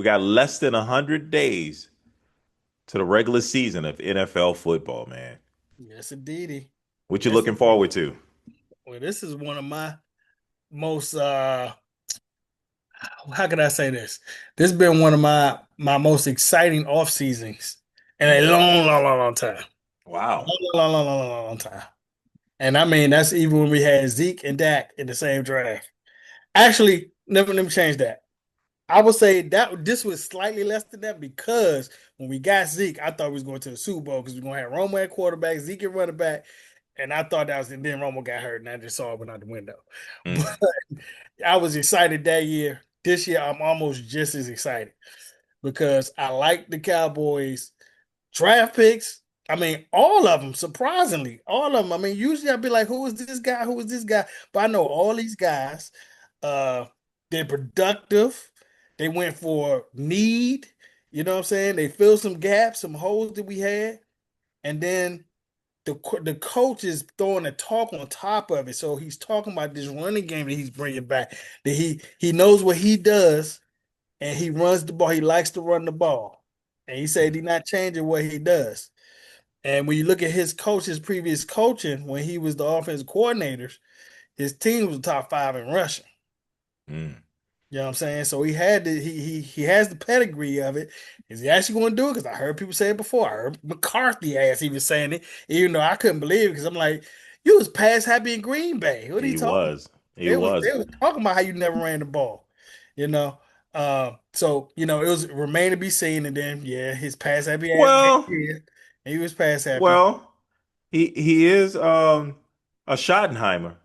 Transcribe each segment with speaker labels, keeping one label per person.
Speaker 1: We got less than 100 days to the regular season of NFL football, man.
Speaker 2: Yes, indeedy.
Speaker 1: What you
Speaker 2: Yes,
Speaker 1: looking
Speaker 2: indeedy.
Speaker 1: forward to?
Speaker 2: Well, this is one of my most how can I say this? This has been one of my most exciting off seasons in a long, long, long, long time.
Speaker 1: Wow.
Speaker 2: Long, long, long, long, long, long time. And I mean that's even when we had Zeke and Dak in the same draft. Actually, never let me change that. I would say that this was slightly less than that because when we got Zeke, I thought we was going to the Super Bowl because we're gonna have Romo at quarterback, Zeke at running back, and I thought that was, and then Romo got hurt, and I just saw it went out the window.
Speaker 1: Mm.
Speaker 2: But I was excited that year. This year, I'm almost just as excited because I like the Cowboys draft picks. I mean, all of them, surprisingly, all of them. I mean, usually I'd be like, who is this guy? Who is this guy? But I know all these guys. Uh, they're productive. They went for need. You know what I'm saying? They filled some gaps, some holes that we had. And then the coach is throwing a talk on top of it. So he's talking about this running game that he's bringing back. That he knows what he does, and he runs the ball. He likes to run the ball, and he said he's not changing what he does. And when you look at his coach, his previous coaching when he was the offensive coordinator, his team was the top five in rushing.
Speaker 1: Mm.
Speaker 2: You know what I'm saying? So he had the he has the pedigree of it. Is he actually going to do it? Because I heard people say it before. I heard McCarthy ass even saying it, even though I couldn't believe it because I'm like, you was past happy in Green Bay. What are you
Speaker 1: He
Speaker 2: talking?
Speaker 1: was. He was.
Speaker 2: They was talking about how you never ran the ball. You know. So it was remain to be seen. And then his pass happy ass came
Speaker 1: Well,
Speaker 2: in. He was pass happy.
Speaker 1: well, he is a Schottenheimer.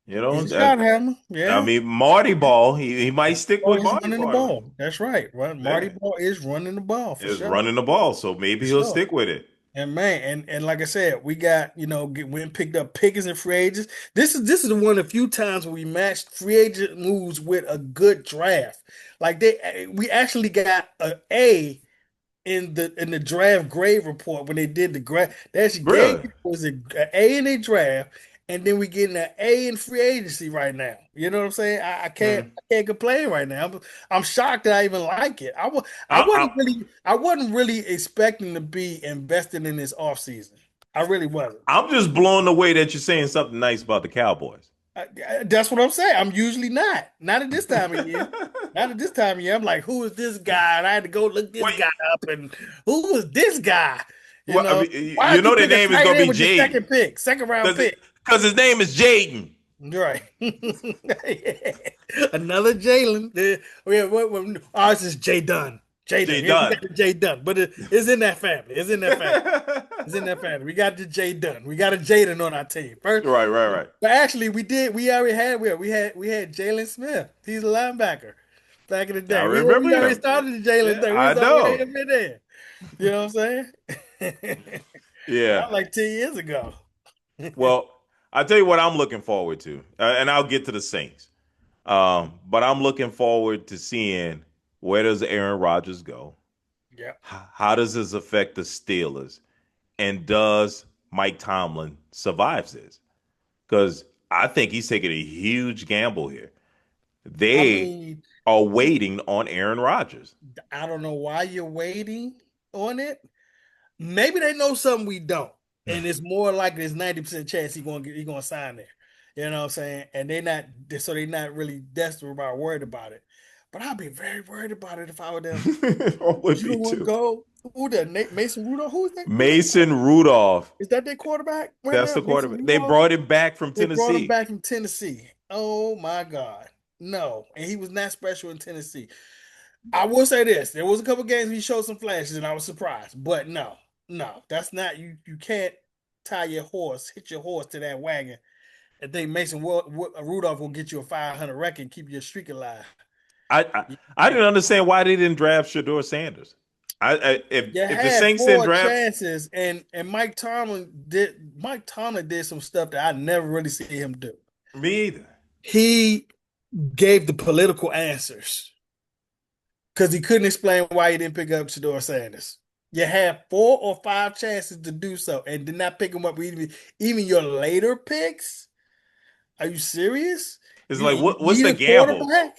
Speaker 1: You
Speaker 2: He's
Speaker 1: know,
Speaker 2: a shot hammer.
Speaker 1: I
Speaker 2: Yeah.
Speaker 1: mean Marty Ball, he might stick
Speaker 2: Oh,
Speaker 1: with
Speaker 2: he's
Speaker 1: Marty
Speaker 2: running the
Speaker 1: Ball.
Speaker 2: ball. That's right. Marty
Speaker 1: Yeah.
Speaker 2: Ball is running the ball for
Speaker 1: Is
Speaker 2: sure.
Speaker 1: running the ball, so
Speaker 2: For
Speaker 1: maybe he'll
Speaker 2: sure.
Speaker 1: stick with it.
Speaker 2: And man, and like I said, we got went and picked up Pickens and free agents. This is the one of the few times where we matched free agent moves with a good draft. Like we actually got a in the draft grade report when they did the grade. They actually gave
Speaker 1: Really?
Speaker 2: was a A in the draft, and then we getting an A in free agency right now. You know what I'm saying?
Speaker 1: Mm.
Speaker 2: I can't complain right now. I'm shocked that I even like it.
Speaker 1: I,
Speaker 2: I wasn't really expecting to be invested in this offseason. I really wasn't.
Speaker 1: I'm just blown away that you're saying something nice about the Cowboys.
Speaker 2: That's what I'm saying. I'm usually not at this time of year. Not at this time of year. I'm like, who is this guy? And I had to go look this
Speaker 1: Wait,
Speaker 2: guy up. And who was this guy?
Speaker 1: well, I mean,
Speaker 2: Why
Speaker 1: you
Speaker 2: did you
Speaker 1: know their
Speaker 2: pick a
Speaker 1: name is
Speaker 2: tight
Speaker 1: gonna
Speaker 2: end
Speaker 1: be
Speaker 2: with your
Speaker 1: Jaden,
Speaker 2: second round
Speaker 1: because
Speaker 2: pick?
Speaker 1: his name is Jaden.
Speaker 2: Right. Another Jalen. Ours is Jay Dunn. Jay Dunn.
Speaker 1: Jay
Speaker 2: Yeah, we got
Speaker 1: Dunn.
Speaker 2: the Jay Dunn, but it's in that family. It's in that family. It's in that family. We got the Jay Dunn. We got a Jaden on our team. First,
Speaker 1: Right, right, right.
Speaker 2: but actually, we did. We already had. We had Jalen Smith. He's a linebacker back in the
Speaker 1: I
Speaker 2: day. We
Speaker 1: remember
Speaker 2: already
Speaker 1: him.
Speaker 2: started the Jalen
Speaker 1: Yeah,
Speaker 2: thing. We
Speaker 1: I
Speaker 2: was already
Speaker 1: know.
Speaker 2: him in there. You know what I'm saying?
Speaker 1: Yeah.
Speaker 2: Not like 10 years ago.
Speaker 1: Well, I tell you what I'm looking forward to, and I'll get to the Saints. But I'm looking forward to seeing where does Aaron Rodgers go?
Speaker 2: Yeah.
Speaker 1: How does this affect the Steelers? And does Mike Tomlin survive this? Because I think he's taking a huge gamble here.
Speaker 2: I
Speaker 1: They
Speaker 2: mean,
Speaker 1: are waiting on Aaron Rodgers.
Speaker 2: I don't know why you're waiting on it. Maybe they know something we don't, and it's more like there's 90% chance he gonna sign there. You know what I'm saying? And they're not really desperate about worried about it. But I'd be very worried about it if I were them.
Speaker 1: I would
Speaker 2: You
Speaker 1: be
Speaker 2: don't want to
Speaker 1: too.
Speaker 2: go. Who that? Mason Rudolph? Who's that?
Speaker 1: Mason Rudolph.
Speaker 2: Is that their quarterback right
Speaker 1: That's
Speaker 2: now?
Speaker 1: the
Speaker 2: Mason
Speaker 1: quarterback. They
Speaker 2: Rudolph?
Speaker 1: brought him back from
Speaker 2: They brought him
Speaker 1: Tennessee.
Speaker 2: back from Tennessee. Oh my God. No. And he was not special in Tennessee. I will say this: there was a couple games he showed some flashes, and I was surprised. But no, that's not you. You can't hit your horse to that wagon, and think Rudolph will get you a 500 record and keep your streak alive.
Speaker 1: I, I
Speaker 2: You
Speaker 1: I didn't
Speaker 2: can't.
Speaker 1: understand why they didn't draft Shador Sanders.
Speaker 2: You
Speaker 1: If the
Speaker 2: had
Speaker 1: Saints didn't
Speaker 2: four
Speaker 1: draft
Speaker 2: chances, and Mike Tomlin did some stuff that I never really see him do.
Speaker 1: me either.
Speaker 2: He gave the political answers because he couldn't explain why he didn't pick up Shador Sanders. You had 4 or 5 chances to do so and did not pick him up. Even your later picks. Are you serious?
Speaker 1: It's like
Speaker 2: You
Speaker 1: what's
Speaker 2: need
Speaker 1: the
Speaker 2: a
Speaker 1: gamble?
Speaker 2: quarterback?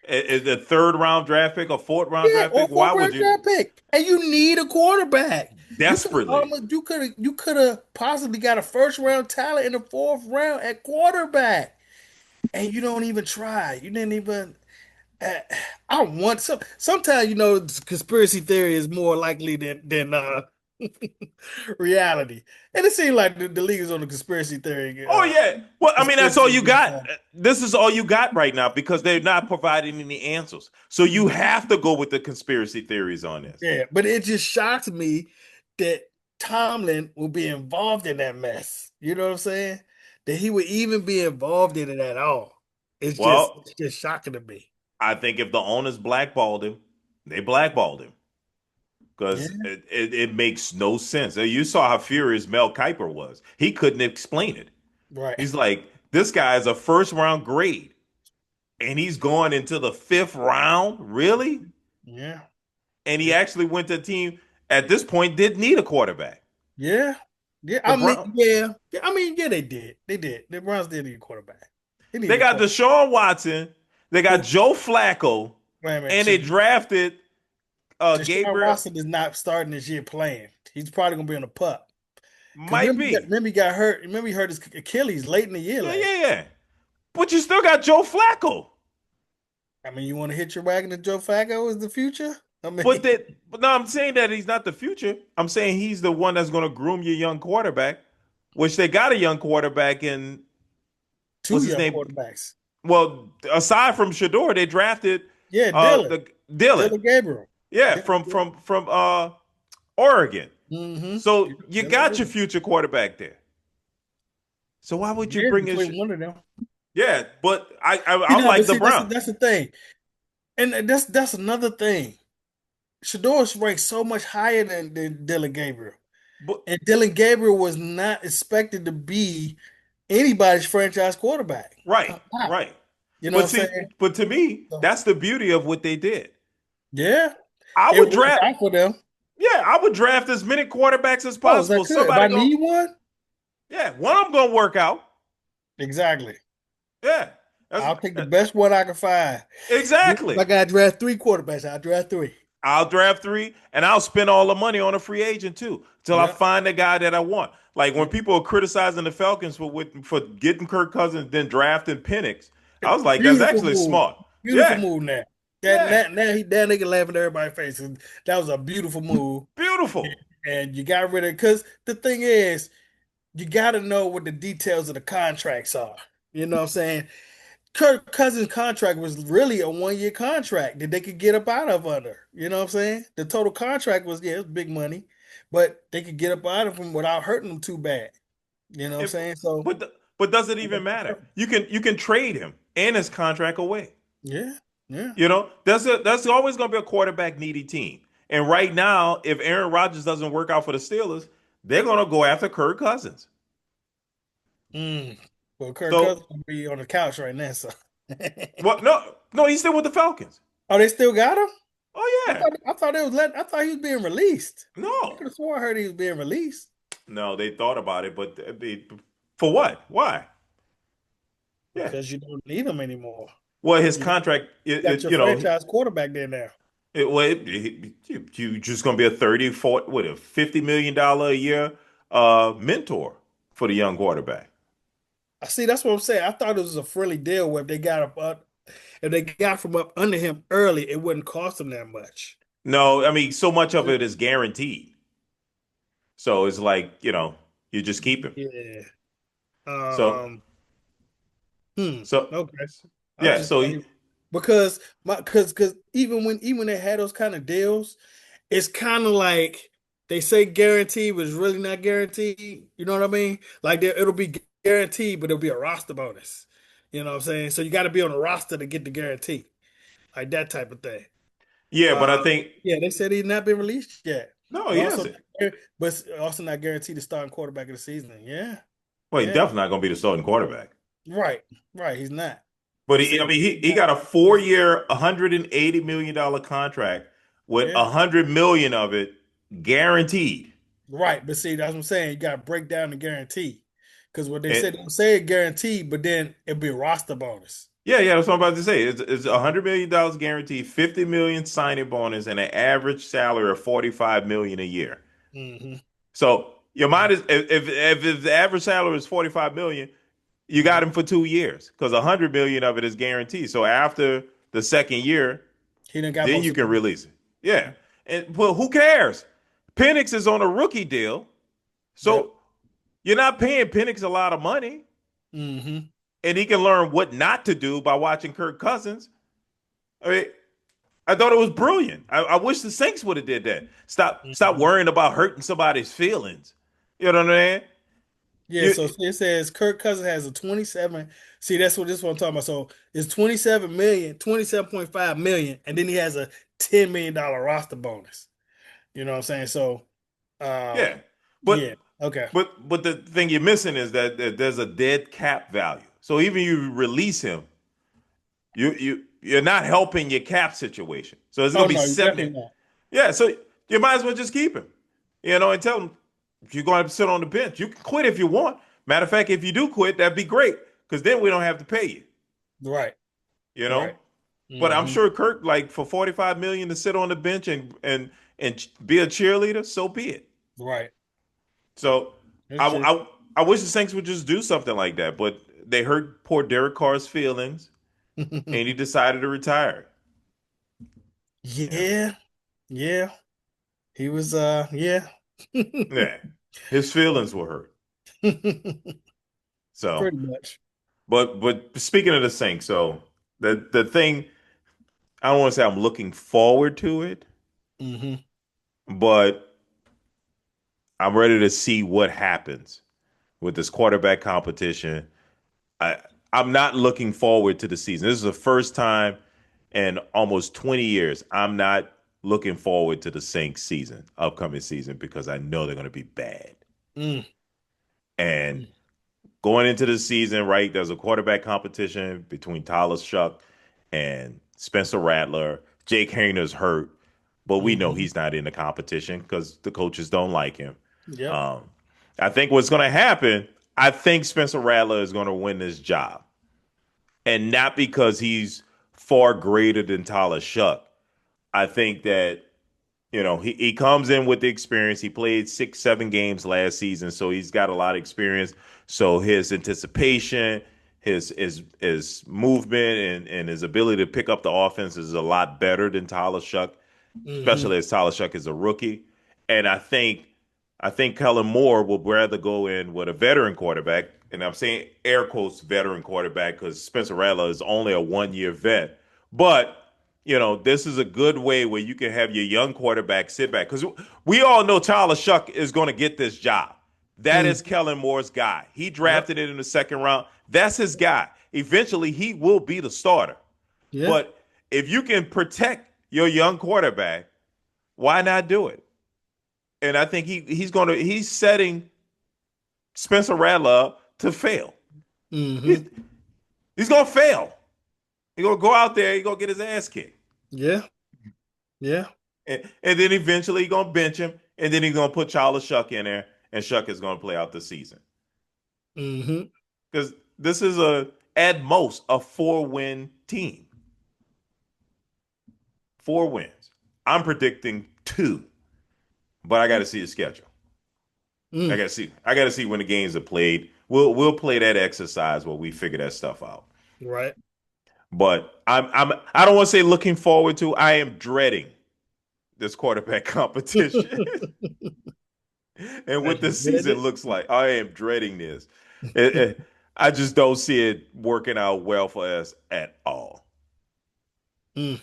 Speaker 1: A third round draft pick, a fourth round
Speaker 2: Yeah,
Speaker 1: draft
Speaker 2: or
Speaker 1: pick. Why
Speaker 2: fourth
Speaker 1: would
Speaker 2: round
Speaker 1: you
Speaker 2: draft pick, and you need a quarterback.
Speaker 1: desperately?
Speaker 2: You could have possibly got a first round talent in the fourth round at quarterback, and you don't even try. You didn't even. Uh, I want some. Sometimes conspiracy theory is more likely than reality, and it seems like the league is on the conspiracy theory.
Speaker 1: Oh yeah. Well, I mean, that's all
Speaker 2: Conspiracy
Speaker 1: you
Speaker 2: against
Speaker 1: got. This is all you got right now because they're not providing any answers. So you have to go with the conspiracy theories on this.
Speaker 2: Yeah, but it just shocks me that Tomlin will be involved in that mess. You know what I'm saying? That he would even be involved in it at all.
Speaker 1: Well,
Speaker 2: It's just shocking to me.
Speaker 1: I think if the owners blackballed him, they blackballed him
Speaker 2: Yeah,
Speaker 1: because it makes no sense. You saw how furious Mel Kiper was. He couldn't explain it.
Speaker 2: right.
Speaker 1: He's like, this guy is a first round grade and he's going into the fifth round, really?
Speaker 2: Yeah,
Speaker 1: And he
Speaker 2: yeah,
Speaker 1: actually went to a team at this point didn't need a quarterback.
Speaker 2: yeah, yeah.
Speaker 1: The Brown
Speaker 2: I mean, yeah, they did. They did. The Browns did need a quarterback. They
Speaker 1: they
Speaker 2: needed a
Speaker 1: got
Speaker 2: quarterback.
Speaker 1: Deshaun Watson, they got
Speaker 2: Who?
Speaker 1: Joe Flacco,
Speaker 2: Wait a minute.
Speaker 1: and they drafted
Speaker 2: Deshaun
Speaker 1: Gabriel.
Speaker 2: Watson is not starting this year playing. He's probably gonna be on the pup. Because
Speaker 1: Might be.
Speaker 2: remember he got hurt. Remember he hurt his Achilles late in the year
Speaker 1: Yeah,
Speaker 2: last.
Speaker 1: yeah, yeah. But you still got Joe Flacco.
Speaker 2: I mean, you want to hit your wagon to Joe Flacco is the future? I mean,
Speaker 1: But no, I'm saying that he's not the future. I'm saying he's the one that's going to groom your young quarterback, which they got a young quarterback in,
Speaker 2: two
Speaker 1: what's his
Speaker 2: young
Speaker 1: name?
Speaker 2: quarterbacks.
Speaker 1: Well, aside from Shador, they drafted
Speaker 2: Yeah, Dylan.
Speaker 1: the Dylan.
Speaker 2: Dylan Gabriel.
Speaker 1: Yeah,
Speaker 2: Dylan,
Speaker 1: from Oregon.
Speaker 2: mm-hmm.
Speaker 1: So you
Speaker 2: Dylan
Speaker 1: got your
Speaker 2: Gabriel.
Speaker 1: future quarterback there. So why would you
Speaker 2: Yeah,
Speaker 1: bring in?
Speaker 2: between one of them.
Speaker 1: Yeah, but
Speaker 2: You
Speaker 1: I
Speaker 2: know, but
Speaker 1: like the
Speaker 2: see,
Speaker 1: Browns.
Speaker 2: that's the thing, and that's another thing. Shador's ranked so much higher than Dylan Gabriel,
Speaker 1: But
Speaker 2: and Dylan Gabriel was not expected to be anybody's franchise quarterback.
Speaker 1: right, right.
Speaker 2: You know what
Speaker 1: But
Speaker 2: I'm
Speaker 1: see,
Speaker 2: saying?
Speaker 1: but to me,
Speaker 2: So,
Speaker 1: that's the beauty of what they did.
Speaker 2: yeah,
Speaker 1: I
Speaker 2: it
Speaker 1: would
Speaker 2: worked
Speaker 1: draft.
Speaker 2: out for them.
Speaker 1: Yeah, I would draft as many quarterbacks as
Speaker 2: Oh, is that
Speaker 1: possible.
Speaker 2: good? If
Speaker 1: Somebody
Speaker 2: I
Speaker 1: going,
Speaker 2: need one,
Speaker 1: yeah, one of them gonna work out.
Speaker 2: exactly.
Speaker 1: Yeah, that's
Speaker 2: I'll take the best one I can find. If I
Speaker 1: exactly.
Speaker 2: got to draft three quarterbacks, I'll draft three.
Speaker 1: I'll draft three, and I'll spend all the money on a free agent too, till I
Speaker 2: Yeah.
Speaker 1: find the guy that I want. Like
Speaker 2: Yeah.
Speaker 1: when people are criticizing the Falcons for getting Kirk Cousins, then drafting Penix, I was like, that's
Speaker 2: Beautiful
Speaker 1: actually
Speaker 2: move.
Speaker 1: smart.
Speaker 2: Beautiful
Speaker 1: Yeah,
Speaker 2: move now.
Speaker 1: yeah,
Speaker 2: Now they can laugh in everybody's face. And that was a beautiful move.
Speaker 1: beautiful.
Speaker 2: And you got rid of because the thing is, you got to know what the details of the contracts are. You know what I'm saying? Kirk Cousins' contract was really a 1 year contract that they could get up out of under. You know what I'm saying? The total contract was, yeah, it was big money, but they could get up out of him without hurting them too bad. You know what I'm
Speaker 1: If,
Speaker 2: saying? So,
Speaker 1: but does it even matter? You can trade him and his contract away.
Speaker 2: yeah, yeah.
Speaker 1: You know, that's always going to be a quarterback needy team. And right now, if Aaron Rodgers doesn't work out for the Steelers, they're going to go after Kirk Cousins.
Speaker 2: Mm. Well, Kirk
Speaker 1: So,
Speaker 2: Cousins will be on the couch right now. So,
Speaker 1: what? No, no, he's still with the Falcons.
Speaker 2: oh, they still got him?
Speaker 1: Oh yeah,
Speaker 2: I thought they was letting. I thought he was being released. I
Speaker 1: no,
Speaker 2: could have sworn I heard he was being released
Speaker 1: no. They thought about it, but for what? Why? Yeah.
Speaker 2: because you don't need him anymore.
Speaker 1: Well, his
Speaker 2: You
Speaker 1: contract,
Speaker 2: got your franchise quarterback there now.
Speaker 1: you just going to be a 30, 40, what, a $50 million a year mentor for the young quarterback.
Speaker 2: I see. That's what I'm saying. I thought it was a friendly deal where if they got if they got from up under him early, it wouldn't cost them that much.
Speaker 1: No, I mean, so much of it is guaranteed. So it's like, you just keep him.
Speaker 2: Yeah.
Speaker 1: So,
Speaker 2: Um. Hmm.
Speaker 1: so,
Speaker 2: Okay. I
Speaker 1: yeah.
Speaker 2: just
Speaker 1: So,
Speaker 2: thought because because even they had those kind of deals, it's kind of like they say guaranteed, but it's really not guaranteed. You know what I mean? Like it'll be guaranteed, but it'll be a roster bonus. You know what I'm saying? So you got to be on the roster to get the guarantee, like that type of thing.
Speaker 1: yeah, but I
Speaker 2: Uh,
Speaker 1: think,
Speaker 2: yeah, they said he's not been released yet,
Speaker 1: no,
Speaker 2: but
Speaker 1: he
Speaker 2: also
Speaker 1: hasn't.
Speaker 2: but also not guaranteed to starting quarterback of the season. Yeah,
Speaker 1: Well, he's
Speaker 2: yeah,
Speaker 1: definitely not going to be the starting quarterback.
Speaker 2: right, right. He's not.
Speaker 1: But
Speaker 2: They said
Speaker 1: I mean,
Speaker 2: he's
Speaker 1: he
Speaker 2: not.
Speaker 1: got a 4 year, $180 million contract with
Speaker 2: Yeah.
Speaker 1: 100 million of it guaranteed.
Speaker 2: Right, but see, that's what I'm saying. You got to break down the guarantee because what they
Speaker 1: And
Speaker 2: said, they say it guaranteed, but then it'll be a roster bonus.
Speaker 1: Yeah, yeah, that's what I'm about to say. It's $100 million guaranteed, 50 million signing bonus, and an average salary of 45 million a year.
Speaker 2: Hmm.
Speaker 1: So your mind is if the average salary is 45 million, you got
Speaker 2: Hmm.
Speaker 1: him for 2 years because 100 million of it is guaranteed. So after the second year,
Speaker 2: He done got
Speaker 1: then
Speaker 2: most
Speaker 1: you
Speaker 2: of the
Speaker 1: can
Speaker 2: money.
Speaker 1: release it. Yeah, and well, who cares? Penix is on a rookie deal,
Speaker 2: Yep.
Speaker 1: so you're not paying Penix a lot of money,
Speaker 2: Hmm.
Speaker 1: and he can learn what not to do by watching Kirk Cousins. I mean, I thought it was brilliant. I wish the Saints would have did that. Stop
Speaker 2: Hmm.
Speaker 1: worrying about hurting somebody's feelings. You know what I mean?
Speaker 2: Yeah,
Speaker 1: You,
Speaker 2: so it says Kirk Cousins has a 27. See, that's what this one I'm talking about. So it's 27 million, 27.5 million, and then he has a $10 million roster bonus. You know what I'm saying? So
Speaker 1: yeah,
Speaker 2: yeah,
Speaker 1: but
Speaker 2: okay.
Speaker 1: but the thing you're missing is that there's a dead cap value. So even you release him, you're not helping your cap situation. So it's
Speaker 2: Oh
Speaker 1: gonna be
Speaker 2: no, you
Speaker 1: 70.
Speaker 2: definitely not.
Speaker 1: Yeah, so you might as well just keep him. And tell him if you're going to sit on the bench, you can quit if you want. Matter of fact, if you do quit, that'd be great because then we don't have to pay you.
Speaker 2: Right,
Speaker 1: You know.
Speaker 2: right.
Speaker 1: But I'm
Speaker 2: Hmm.
Speaker 1: sure Kirk, like for 45 million to sit on the bench and be a cheerleader, so be it.
Speaker 2: Right.
Speaker 1: So
Speaker 2: It's
Speaker 1: I
Speaker 2: just
Speaker 1: I, I wish the Saints would just do something like that, but they hurt poor Derek Carr's feelings, and he decided to retire. Yeah,
Speaker 2: yeah, yeah. He was yeah.
Speaker 1: yeah, his feelings were hurt. So,
Speaker 2: Pretty much.
Speaker 1: but speaking of the Saints, so the thing I don't want to say I'm looking forward to it,
Speaker 2: Hmm.
Speaker 1: but I'm ready to see what happens with this quarterback competition. I I'm not looking forward to the season. This is the first time in almost 20 years I'm not looking forward to the Saints season, upcoming season, because I know they're going to be bad.
Speaker 2: Mm.
Speaker 1: And going into the season, right, there's a quarterback competition between Tyler Shuck and Spencer Rattler. Jake Hayner's hurt, but we know
Speaker 2: Hmm.
Speaker 1: he's not in the competition because the coaches don't like him.
Speaker 2: Yep.
Speaker 1: Um, I think what's going to happen, I think Spencer Rattler is going to win this job. And not because he's far greater than Tyler Shuck. I think that he comes in with the experience. He played 6, 7 games last season, so he's got a lot of experience. So his anticipation, his movement, and his ability to pick up the offense is a lot better than Tyler Shuck,
Speaker 2: Hmm.
Speaker 1: especially as Tyler Shuck is a rookie. And I think Kellen Moore will rather go in with a veteran quarterback, and I'm saying air quotes veteran quarterback because Spencer Rattler is only a 1 year vet. But this is a good way where you can have your young quarterback sit back because we all know Tyler Shuck is going to get this job. That is
Speaker 2: Hmm.
Speaker 1: Kellen Moore's guy. He
Speaker 2: Yep.
Speaker 1: drafted it in the second round. That's his guy. Eventually, he will be the starter.
Speaker 2: Yeah.
Speaker 1: But if you can protect your young quarterback, why not do it? And I think he's setting Spencer Rattler up to fail. He's,
Speaker 2: Hmm.
Speaker 1: he's gonna fail. He's gonna go out there, he's gonna get his ass kicked.
Speaker 2: Yeah. Yeah.
Speaker 1: And then eventually he's gonna bench him, and then he's gonna put Charles Shuck in there, and Shuck is gonna play out the season.
Speaker 2: Hmm.
Speaker 1: Because this is at most a 4-win team. 4 wins. I'm predicting 2, but I gotta see the schedule. I
Speaker 2: Mm.
Speaker 1: gotta see. I gotta see when the games are played. We'll play that exercise where we figure that stuff out.
Speaker 2: Right.
Speaker 1: But I don't want to say looking forward to. I am dreading this quarterback competition and
Speaker 2: Are
Speaker 1: what
Speaker 2: you
Speaker 1: this
Speaker 2: getting
Speaker 1: season
Speaker 2: it?
Speaker 1: looks like. I am dreading this. I just don't see it working out well for us at all.
Speaker 2: Mm.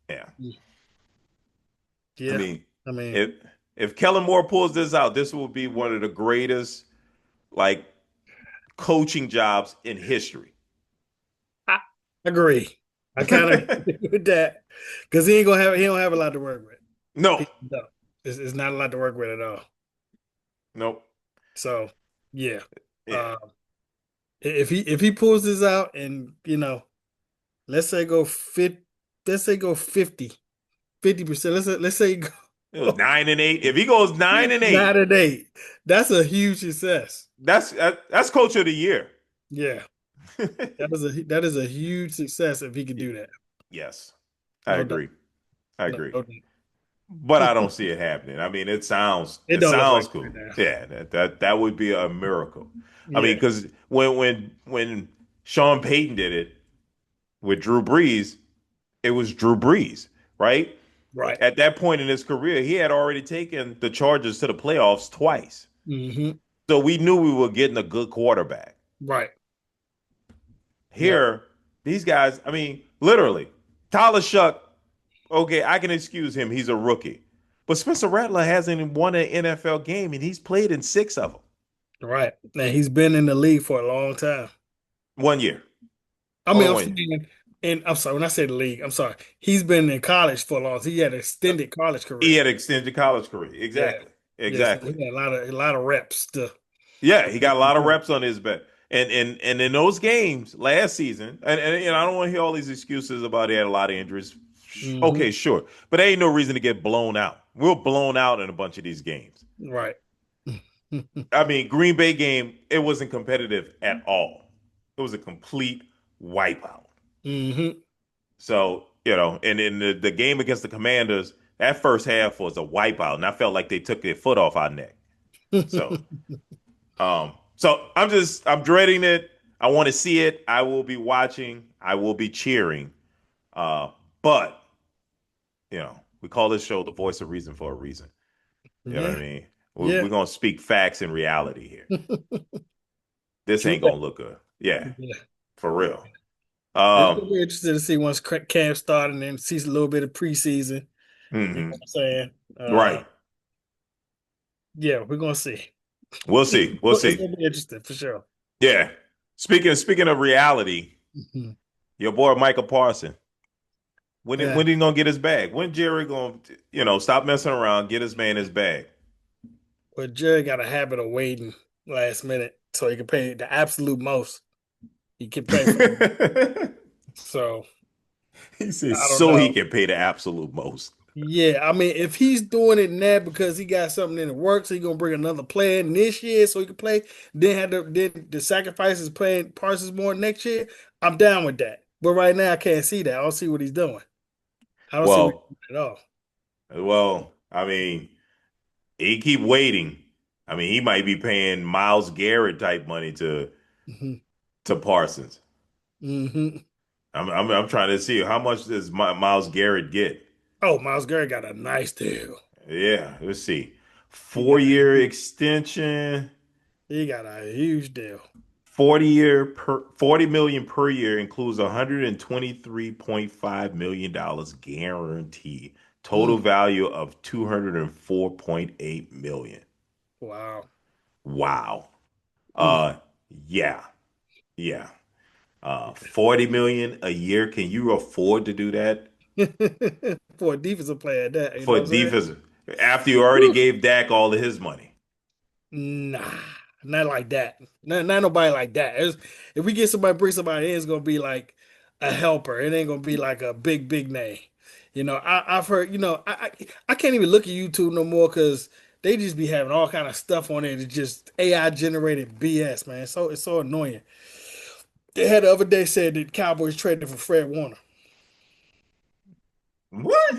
Speaker 1: Yeah.
Speaker 2: Mm.
Speaker 1: I
Speaker 2: Yeah.
Speaker 1: mean,
Speaker 2: I mean,
Speaker 1: if Kellen Moore pulls this out, this will be one of the greatest like coaching jobs in history.
Speaker 2: I agree. I kind of agree with that because he don't have a lot to work with.
Speaker 1: No.
Speaker 2: He don't. It's not a lot to work with at all.
Speaker 1: Nope.
Speaker 2: So yeah.
Speaker 1: Yeah.
Speaker 2: Uh, if he pulls this out and let's say go fit let's say go 50%. Let's say go
Speaker 1: It was 9-8. If he goes 9-8,
Speaker 2: 9 and 8. That's a huge success.
Speaker 1: that's coach of the year.
Speaker 2: Yeah. That is a huge success if he could do that.
Speaker 1: Yes, I
Speaker 2: No doubt.
Speaker 1: agree. I
Speaker 2: No,
Speaker 1: agree.
Speaker 2: no
Speaker 1: But I
Speaker 2: doubt.
Speaker 1: don't see it happening. I mean,
Speaker 2: It
Speaker 1: it
Speaker 2: don't look like
Speaker 1: sounds
Speaker 2: it right
Speaker 1: cool.
Speaker 2: now.
Speaker 1: Yeah, that would be a miracle. I mean,
Speaker 2: Yeah.
Speaker 1: because when Sean Payton did it with Drew Brees, it was Drew Brees, right?
Speaker 2: Right.
Speaker 1: At that point in his career, he had already taken the Chargers to the playoffs twice.
Speaker 2: Hmm.
Speaker 1: So we knew we were getting a good quarterback.
Speaker 2: Right. Yep.
Speaker 1: Here, these guys, I mean, literally, Tyler Shuck, okay, I can excuse him. He's a rookie. But Spencer Rattler hasn't even won an NFL game, and he's played in six of them.
Speaker 2: Right. And he's been in the league for a long time.
Speaker 1: 1 year.
Speaker 2: I mean,
Speaker 1: Only
Speaker 2: I'm
Speaker 1: 1 year.
Speaker 2: saying, and I'm sorry, when I say the league, I'm sorry. He's been in college for a long time. He had an extended college
Speaker 1: He
Speaker 2: career.
Speaker 1: had extended college career.
Speaker 2: Yeah.
Speaker 1: Exactly.
Speaker 2: Yeah. So he
Speaker 1: Exactly.
Speaker 2: had a lot of reps to.
Speaker 1: Yeah, he got a lot of reps on his back. And in those games last season, and I don't want to hear all these excuses about he had a lot of injuries.
Speaker 2: Hmm.
Speaker 1: Okay, sure. But there ain't no reason to get blown out. We're blown out in a bunch of these games.
Speaker 2: Right.
Speaker 1: I mean, Green Bay game, it wasn't competitive at all. It was a complete wipeout.
Speaker 2: Hmm.
Speaker 1: So, and in the game against the Commanders, that first half was a wipeout, and I felt like they took their foot off our neck. So, I'm dreading it. I want to see it. I will be watching. I will be cheering. But we call this show the voice of reason for a reason. You know what I
Speaker 2: Yeah.
Speaker 1: mean? We're
Speaker 2: Yeah.
Speaker 1: gonna speak facts and reality here. This
Speaker 2: True
Speaker 1: ain't
Speaker 2: that.
Speaker 1: gonna look good. Yeah,
Speaker 2: Yeah.
Speaker 1: for real.
Speaker 2: It's
Speaker 1: Um,
Speaker 2: gonna be interesting to see once camp started and then see a little bit of preseason. You know what
Speaker 1: mhm.
Speaker 2: I'm saying?
Speaker 1: Right.
Speaker 2: Yeah, we're gonna see.
Speaker 1: We'll see. We'll
Speaker 2: It's
Speaker 1: see.
Speaker 2: gonna be interesting for sure.
Speaker 1: Yeah. Speaking of reality,
Speaker 2: Mhm.
Speaker 1: your boy Michael Parson.
Speaker 2: Yeah,
Speaker 1: When he gonna get his bag? When Jerry gonna stop messing around, get his man his bag?
Speaker 2: but Jerry got a habit of waiting last minute so he can pay the absolute most he can pay for. So
Speaker 1: He says
Speaker 2: I don't
Speaker 1: so he
Speaker 2: know.
Speaker 1: can pay the absolute most.
Speaker 2: Yeah, I mean, if he's doing it now because he got something in the works, he gonna bring another player in this year so he can play. Then the sacrifices playing Parsons more next year. I'm down with that. But right now, I can't see that. I don't see what he's doing. I don't see what
Speaker 1: Well,
Speaker 2: he's doing at all.
Speaker 1: I mean, he keep waiting. I mean, he might be paying Miles Garrett type money
Speaker 2: Hmm.
Speaker 1: to Parsons.
Speaker 2: Hmm.
Speaker 1: I'm trying to see how much does Miles Garrett get.
Speaker 2: Oh, Miles Garrett got a nice deal.
Speaker 1: Yeah, let's see.
Speaker 2: He
Speaker 1: four
Speaker 2: got a
Speaker 1: year extension,
Speaker 2: he got a huge deal.
Speaker 1: 40 million per year includes $123.5 million guaranteed. Total
Speaker 2: Mm,
Speaker 1: value of 204.8 million.
Speaker 2: wow.
Speaker 1: Wow.
Speaker 2: Mm.
Speaker 1: Uh yeah. Yeah. 40 million a year. Can you afford to do that
Speaker 2: For a defensive player, at that you know
Speaker 1: for
Speaker 2: what I'm saying?
Speaker 1: defense after you already
Speaker 2: Woo.
Speaker 1: gave Dak all of his money?
Speaker 2: Nah, not like that. Not nobody like that. If we get somebody, bring somebody in, it's gonna be like a helper. It ain't gonna be like a big name. I've heard. I can't even look at YouTube no more because they just be having all kind of stuff on it. It's just AI generated BS, man. So it's so annoying. They had the other day said that Cowboys traded for Fred Warner.
Speaker 1: What?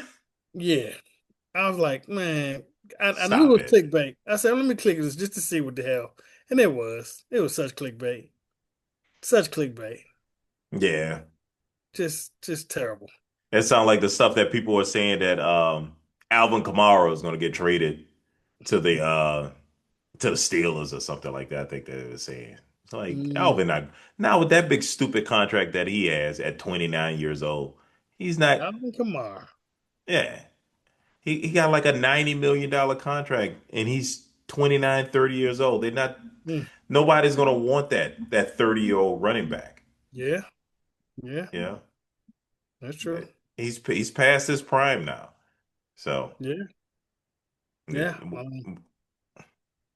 Speaker 2: Yeah, I was like, man, I knew
Speaker 1: Stop
Speaker 2: it was
Speaker 1: it.
Speaker 2: clickbait. I said, let me click this just to see what the hell, and it was. It was such clickbait. Such clickbait.
Speaker 1: Yeah.
Speaker 2: Just terrible.
Speaker 1: It sounds like the stuff that people were saying that Alvin Kamara is going to get traded to the Steelers or something like that. I think they were saying. It's like
Speaker 2: Mm,
Speaker 1: Alvin, not with that big stupid contract that he has at 29 years old. He's not.
Speaker 2: Alvin Kamara.
Speaker 1: Yeah, he got like a $90 million contract, and he's 29, 30 years old. They're not.
Speaker 2: Mm,
Speaker 1: Nobody's going to want that 30-year-old running back.
Speaker 2: yeah, yeah,
Speaker 1: You know,
Speaker 2: that's true.
Speaker 1: he's past his prime now. So
Speaker 2: Yeah,
Speaker 1: yeah,
Speaker 2: yeah.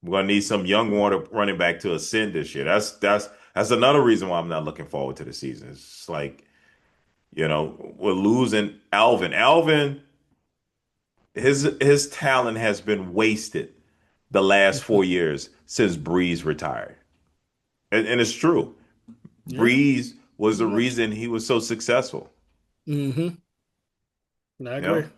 Speaker 1: we're gonna need some young water running back to ascend this year. That's another reason why I'm not looking forward to the season. It's like, we're losing Alvin. Alvin, his talent has been wasted the last 4 years since Breeze retired. And it's true.
Speaker 2: Yeah.
Speaker 1: Breeze was the
Speaker 2: Much.
Speaker 1: reason he was so successful.
Speaker 2: Mm-hmm. I
Speaker 1: You
Speaker 2: agree.
Speaker 1: know?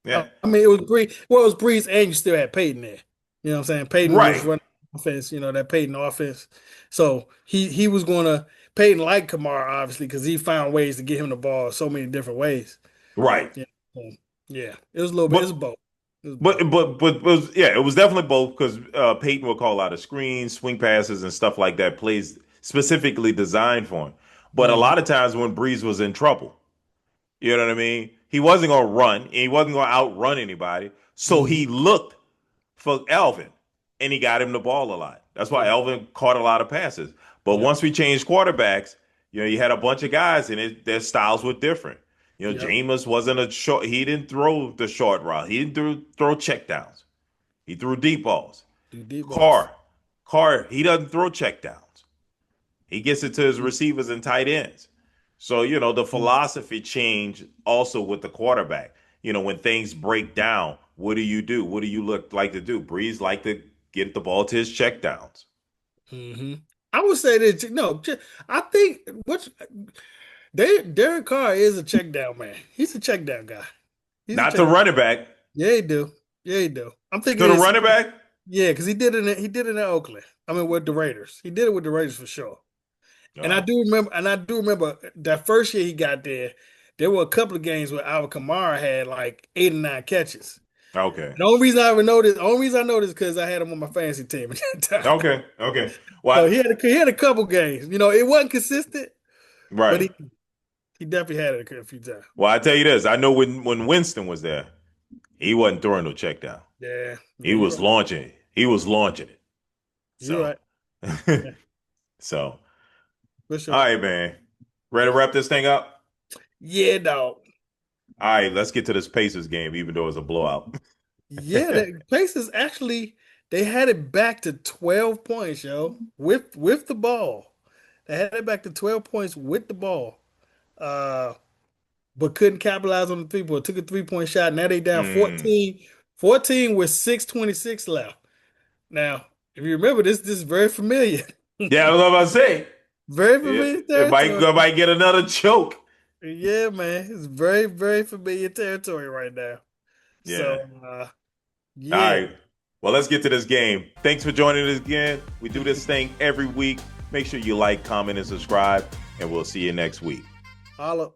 Speaker 1: Yeah.
Speaker 2: I mean, it was Breeze. Well, it was Breeze, and you still had Peyton there. You know what I'm saying? Peyton was
Speaker 1: Right.
Speaker 2: running offense. That Peyton offense. So he was gonna Peyton liked Kamara obviously because he found ways to get him the ball so many different ways.
Speaker 1: Right.
Speaker 2: Yeah. So, yeah. It was a little bit. It's
Speaker 1: But
Speaker 2: both. It was both.
Speaker 1: but it was, yeah, it was definitely both because Peyton would call out of screens, swing passes, and stuff like that. Plays specifically designed for him. But a
Speaker 2: Mm-hmm.
Speaker 1: lot of times when Breeze was in trouble, you know what I mean? He wasn't going to run, and he wasn't going to outrun anybody. So
Speaker 2: Mm-hmm.
Speaker 1: he looked for Alvin, and he got him the ball a lot. That's why
Speaker 2: Yep.
Speaker 1: Alvin caught a lot of passes. But
Speaker 2: Yep.
Speaker 1: once we changed quarterbacks, you had a bunch of guys, and their styles were different.
Speaker 2: Yep.
Speaker 1: Jameis wasn't a short. He didn't throw the short route. He didn't throw checkdowns. He threw deep balls.
Speaker 2: Do deep balls.
Speaker 1: Carr, Carr, he doesn't throw checkdowns. He gets it to his
Speaker 2: Mm-hmm.
Speaker 1: receivers and tight ends. So, the philosophy changed also with the quarterback. When things break down, what do you do? What do you look like to do? Breeze like to get the ball to his checkdowns.
Speaker 2: Mm-hmm. I would say that no. I think what Derek Carr is a check down man. He's a check down guy. He's a
Speaker 1: Not to
Speaker 2: check down.
Speaker 1: running back,
Speaker 2: Yeah, he do. Yeah, he do. I'm thinking
Speaker 1: to the
Speaker 2: it's
Speaker 1: running back.
Speaker 2: yeah, because he did it in Oakland. I mean, with the Raiders, he did it with the Raiders for sure. And I
Speaker 1: Oh,
Speaker 2: do remember, that first year he got there. There were a couple of games where Alvin Kamara had like 8 or 9 catches.
Speaker 1: okay.
Speaker 2: The only reason I noticed because I had him on my fantasy team at that time.
Speaker 1: Okay. Okay.
Speaker 2: So
Speaker 1: Well,
Speaker 2: he had a couple games. It wasn't consistent, but
Speaker 1: right.
Speaker 2: he definitely had it a few times.
Speaker 1: Well, I tell you this. I know when Winston was there, he wasn't throwing no check down.
Speaker 2: Yeah,
Speaker 1: He
Speaker 2: yeah, you're
Speaker 1: was
Speaker 2: right.
Speaker 1: launching it. He was launching it.
Speaker 2: You're
Speaker 1: So,
Speaker 2: right. Yeah,
Speaker 1: so,
Speaker 2: for
Speaker 1: all
Speaker 2: sure.
Speaker 1: right, man. Ready to wrap this thing up?
Speaker 2: Yeah, dog.
Speaker 1: All right, let's get to this Pacers game, even though it's a blowout.
Speaker 2: Yeah, the Pacers actually they had it back to 12 points, yo, with the ball. They had it back to 12 points with the ball. Uh, but couldn't capitalize on the 3 point. Took a 3 point shot. Now they down
Speaker 1: Hmm.
Speaker 2: 14 with 6:26 left. Now, if you remember this is very familiar.
Speaker 1: Yeah, I was about to say.
Speaker 2: Very
Speaker 1: Yeah,
Speaker 2: familiar
Speaker 1: it
Speaker 2: territory.
Speaker 1: might get another choke.
Speaker 2: Yeah, man. It's very, very familiar territory right now.
Speaker 1: Yeah.
Speaker 2: So
Speaker 1: All
Speaker 2: yeah.
Speaker 1: right. Well, let's get to this game. Thanks for joining us again. We do this thing every week. Make sure you like, comment, and subscribe, and we'll see you next week.
Speaker 2: Holla.